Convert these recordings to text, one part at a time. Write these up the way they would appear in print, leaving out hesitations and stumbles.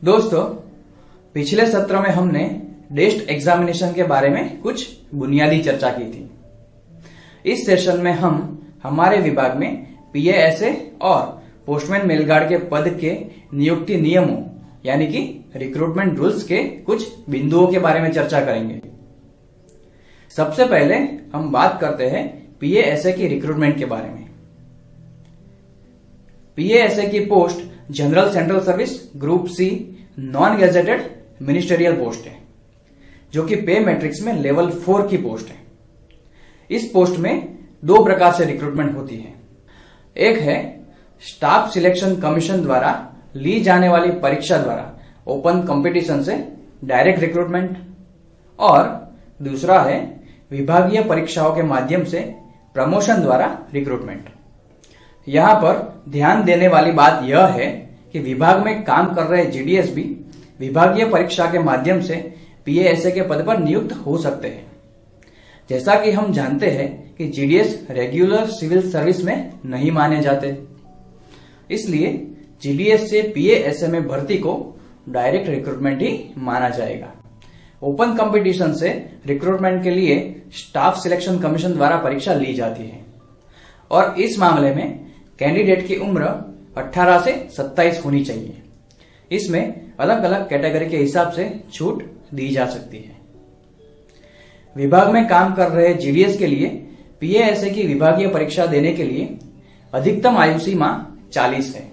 दोस्तों, पिछले सत्र में हमने डेस्ट एग्जामिनेशन के बारे में कुछ बुनियादी चर्चा की थी। इस सेशन में हम हमारे विभाग में पीएएसए और पोस्टमैन मेलगार्ड के पद के नियुक्ति नियमों यानी कि रिक्रूटमेंट रूल्स के कुछ बिंदुओं के बारे में चर्चा करेंगे। सबसे पहले हम बात करते हैं पीएएसए की रिक्रूटमेंट के बारे में। पीएएसए की post general central service group C non gazetted ministerial post है, जो कि पे मैट्रिक्स में लेवल 4 की पोस्ट है। इस पोस्ट में दो प्रकार से रिक्रूटमेंट होती है। एक है स्टाफ सिलेक्शन कमीशन द्वारा ली जाने वाली परीक्षा द्वारा ओपन कंपटीशन से डायरेक्ट रिक्रूटमेंट, और दूसरा है विभागीय परीक्षाओं के माध्यम से प्रमोशन द्वारा रिक्रूटमेंट। यहां पर ध्यान देने वाली बात यह है कि विभाग में काम कर रहे जीडीएस भी विभागीय परीक्षा के माध्यम से पीएएसए के पद पर नियुक्त हो सकते हैं। जैसा कि हम जानते हैं कि जीडीएस रेगुलर सिविल सर्विस में नहीं माने जाते, इसलिए जीडीएस से पीएएसए में भर्ती को डायरेक्ट रिक्रूटमेंट ही माना जाएगा। ओपन कंपटीशन से रिक्रूटमेंट के लिए स्टाफ सिलेक्शन कमीशन द्वारा परीक्षा ली जाती है, और इस मामले में कैंडिडेट की उम्र 18 से 27 होनी चाहिए। इसमें अलग अलग कैटेगरी के हिसाब से छूट दी जा सकती है। विभाग में काम कर रहे जीडीएस के लिए पीएएसए की विभागीय परीक्षा देने के लिए अधिकतम आयु सीमा 40 है,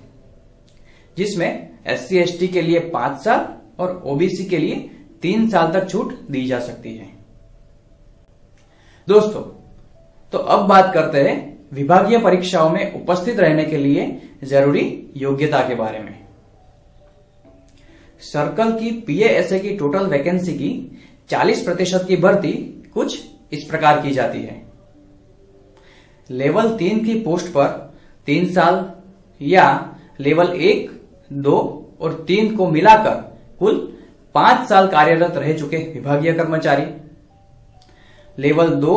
जिसमें एससी एसटी के लिए 5 साल और ओबीसी के लिए 3 साल तक छूट दी जा सकती है। दोस्तों, तो अब बात करते हैं विभागीय परीक्षाओं में उपस्थित रहने के लिए जरूरी योग्यता के बारे में। सर्कल की पीएएसए की टोटल वैकेंसी की 40% की भर्ती कुछ इस प्रकार की जाती है। लेवल 3 की पोस्ट पर 3 साल या लेवल 1, 2 और 3 को मिलाकर कुल 5 साल कार्यरत रह चुके विभागीय कर्मचारी, लेवल 2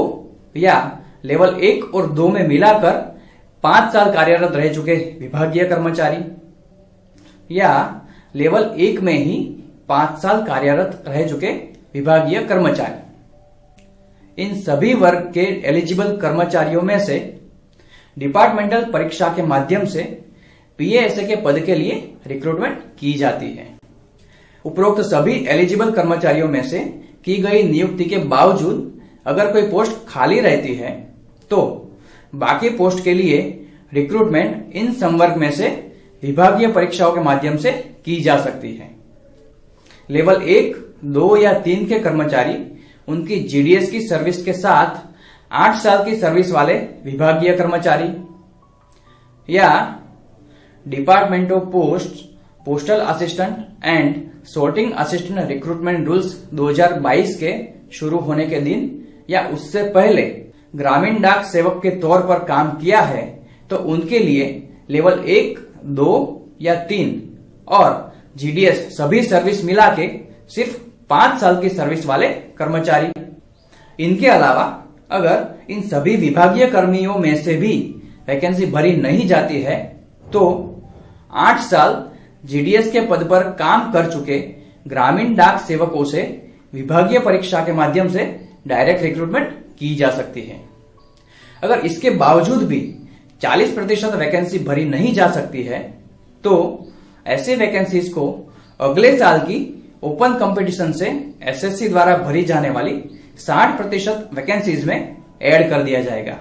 या लेवल 1 और 2 में मिलाकर 5 साल कार्यरत रह चुके विभागीय कर्मचारी, या लेवल 1 में ही 5 साल कार्यरत रह चुके विभागीय कर्मचारी। इन सभी वर्ग के एलिजिबल कर्मचारियों में से डिपार्टमेंटल परीक्षा के माध्यम से पीएएसए के पद के लिए रिक्रूटमेंट की जाती है। उपरोक्त सभी एलिजिबल कर्मचारियों में से की गई नियुक्ति के बावजूद अगर कोई पोस्ट खाली रहती है तो बाकी पोस्ट के लिए रिक्रूटमेंट इन संवर्ग में से विभागीय परीक्षाओं के माध्यम से की जा सकती है। लेवल 1, 2 या 3 के कर्मचारी उनकी जीडीएस की सर्विस के साथ 8 साल की सर्विस वाले विभागीय कर्मचारी, या department of post postal assistant and sorting assistant recruitment rules 2022 के शुरू होने के दिन या उससे पहले ग्रामीण डाक सेवक के तौर पर काम किया है तो उनके लिए लेवल 1, 2 या 3 और जीडीएस सभी सर्विस मिला के सिर्फ 5 साल की सर्विस वाले कर्मचारी। इनके अलावा अगर इन सभी विभागीय कर्मियों में से भी वैकेंसी भरी नहीं जाती है तो 8 साल जीडीएस के पद पर काम कर चुके ग्रामीण डाक सेवकों से विभागीय परीक्षा के माध्यम से डायरेक्ट रिक्रूटमेंट की जा सकती है। अगर इसके बावजूद भी 40% वैकेंसी भरी नहीं जा सकती है तो ऐसे वैकेंसीज को अगले साल की ओपन कंपटीशन से एसएससी द्वारा भरी जाने वाली 60% वैकेंसीज में ऐड कर दिया जाएगा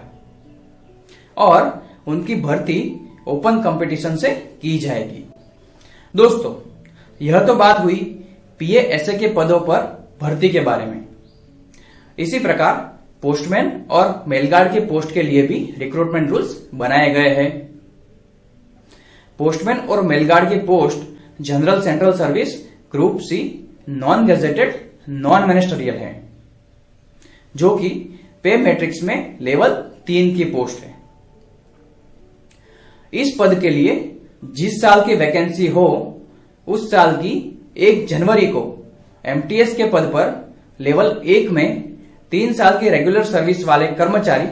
और उनकी भर्ती ओपन कंपटीशन से की जाएगी। दोस्तों, यह तो बात हुई पीएएसए के पदों पर भर्ती के बारे में। इसी प्रकार पोस्टमैन और मेलगार्ड के पोस्ट के लिए भी रिक्रूटमेंट रूल्स बनाए गए हैं। पोस्टमैन और मेलगार्ड की post general central service group C non gazetted non ministerial है, जो कि पे मैट्रिक्स में लेवल 3 की पोस्ट है। इस पद के लिए जिस साल की वैकेंसी हो उस साल की 1 जनवरी को एमटीएस के पद पर लेवल 1 में 3 साल की रेगुलर सर्विस वाले कर्मचारी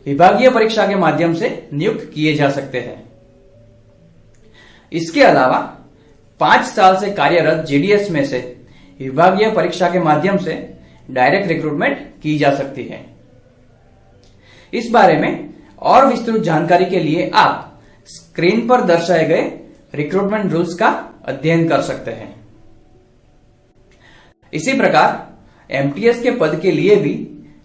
विभागीय परीक्षा के माध्यम से नियुक्त किए जा सकते हैं। इसके अलावा 5 साल से कार्यरत जीडीएस में से विभागीय परीक्षा के माध्यम से डायरेक्ट रिक्रूटमेंट की जा सकती है। इस बारे में और विस्तृत जानकारी के लिए आप स्क्रीन पर दर्शाए गए रिक्रूटमेंट रूल्स का अध्ययन कर सकते हैं। इसी प्रकार एमटीएस के पद के लिए भी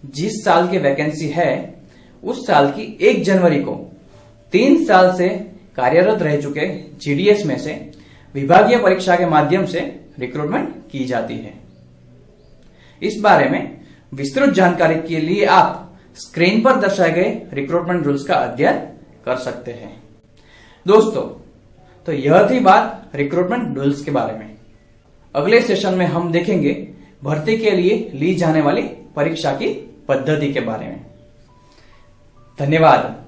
जिस साल की वैकेंसी है उस साल की 1 जनवरी को 3 साल से कार्यरत रह चुके जीडीएस में से विभागीय परीक्षा के माध्यम से रिक्रूटमेंट की जाती है। इस बारे में विस्तृत जानकारी के लिए आप स्क्रीन पर दर्शाए गए रिक्रूटमेंट रूल्स का अध्ययन कर सकते हैं। दोस्तों, तो यह थी बात रिक्रूटमेंट रूल्स के बारे में। अगले सेशन में हम देखेंगे भर्ती के लिए ली जाने वाली परीक्षा की पद्धति के बारे में। धन्यवाद।